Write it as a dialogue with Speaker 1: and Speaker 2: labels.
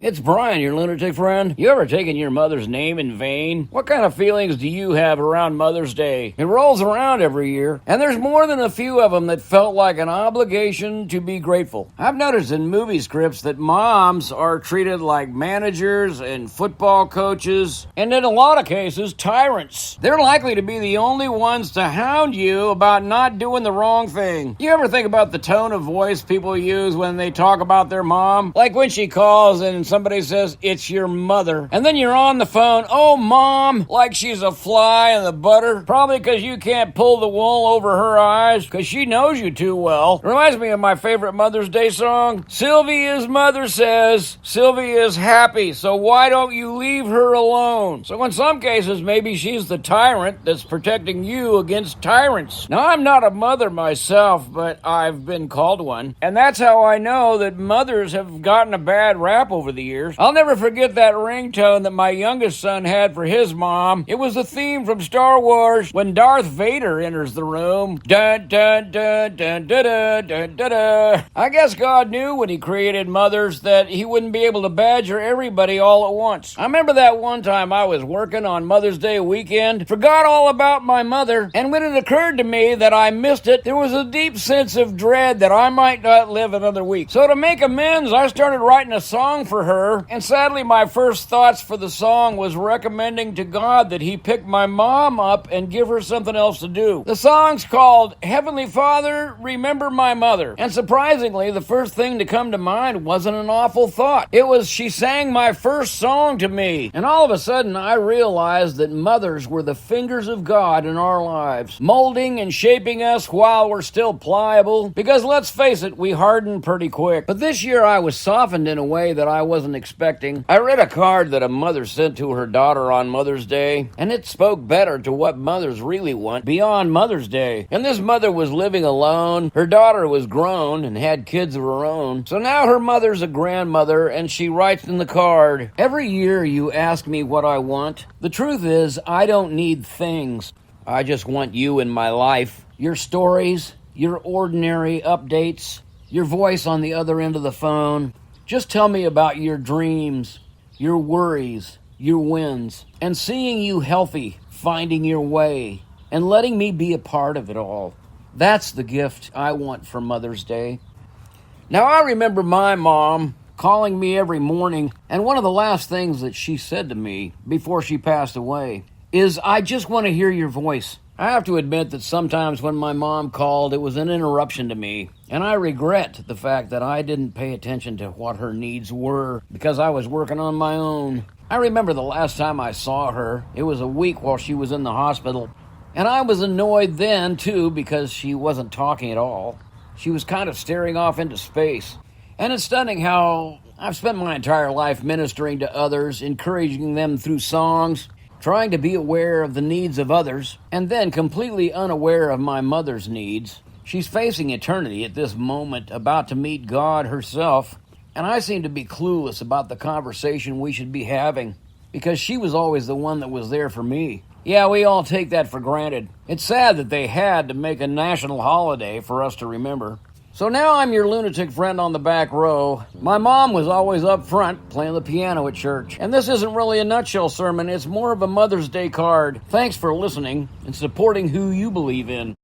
Speaker 1: It's Brian, your lunatic friend. You ever taken your mother's name in vain? What kind of feelings do you have around Mother's Day? It rolls around every year, and there's more than a few of them that felt like an obligation to be grateful. I've noticed in movie scripts that moms are treated like managers and football coaches, and in a lot of cases, tyrants. They're likely to be the only ones to hound you about not doing the wrong thing. You ever think about the tone of voice people use when they talk about their mom? Like when she calls and somebody says, "It's your mother." And then you're on the phone, "Oh, Mom," like she's a fly in the butter. Probably because you can't pull the wool over her eyes, because she knows you too well. Reminds me of my favorite Mother's Day song. Sylvia's mother says, Sylvia is happy, so why don't you leave her alone? So in some cases, maybe she's the tyrant that's protecting you against tyrants. Now, I'm not a mother myself, but I've been called one. And that's how I know that mothers have gotten a bad rap over the years. I'll never forget that ringtone that my youngest son had for his mom. It was the theme from Star Wars when Darth Vader enters the room. Dun dun dun dun dun dun dun dun dun. I guess God knew when he created mothers that he wouldn't be able to badger everybody all at once. I remember that one time I was working on Mother's Day weekend, forgot all about my mother, and when it occurred to me that I missed it, there was a deep sense of dread that I might not live another week. So to make amends, I started writing a song for her, and sadly my first thoughts for the song was recommending to God that he pick my mom up and give her something else to do. The song's called Heavenly Father, Remember My Mother, and surprisingly the first thing to come to mind wasn't an awful thought. It was she sang my first song to me, and all of a sudden I realized that mothers were the fingers of God in our lives, molding and shaping us while we're still pliable, because let's face it, we harden pretty quick. But this year I was softened in a way that I wasn't expecting. I read a card that a mother sent to her daughter on Mother's Day, and it spoke better to what mothers really want beyond Mother's Day. And this mother was living alone. Her daughter was grown and had kids of her own. So now her mother's a grandmother, and she writes in the card, "Every year you ask me what I want. The truth is, I don't need things. I just want you in my life. Your stories, your ordinary updates, your voice on the other end of the phone. Just tell me about your dreams, your worries, your wins, and seeing you healthy, finding your way, and letting me be a part of it all. That's the gift I want for Mother's Day." Now, I remember my mom calling me every morning, and one of the last things that she said to me before she passed away is, "I just want to hear your voice." I have to admit that sometimes when my mom called, it was an interruption to me, and I regret the fact that I didn't pay attention to what her needs were because I was working on my own. I remember the last time I saw her, it was a week while she was in the hospital, and I was annoyed then, too, because she wasn't talking at all. She was kind of staring off into space. And it's stunning how I've spent my entire life ministering to others, encouraging them through songs, trying to be aware of the needs of others, and then completely unaware of my mother's needs. She's facing eternity at this moment, about to meet God herself, and I seem to be clueless about the conversation we should be having, because she was always the one that was there for me. Yeah, we all take that for granted. It's sad that they had to make a national holiday for us to remember. So now I'm your lunatic friend on the back row. My mom was always up front playing the piano at church. And this isn't really a nutshell sermon, it's more of a Mother's Day card. Thanks for listening and supporting who you believe in.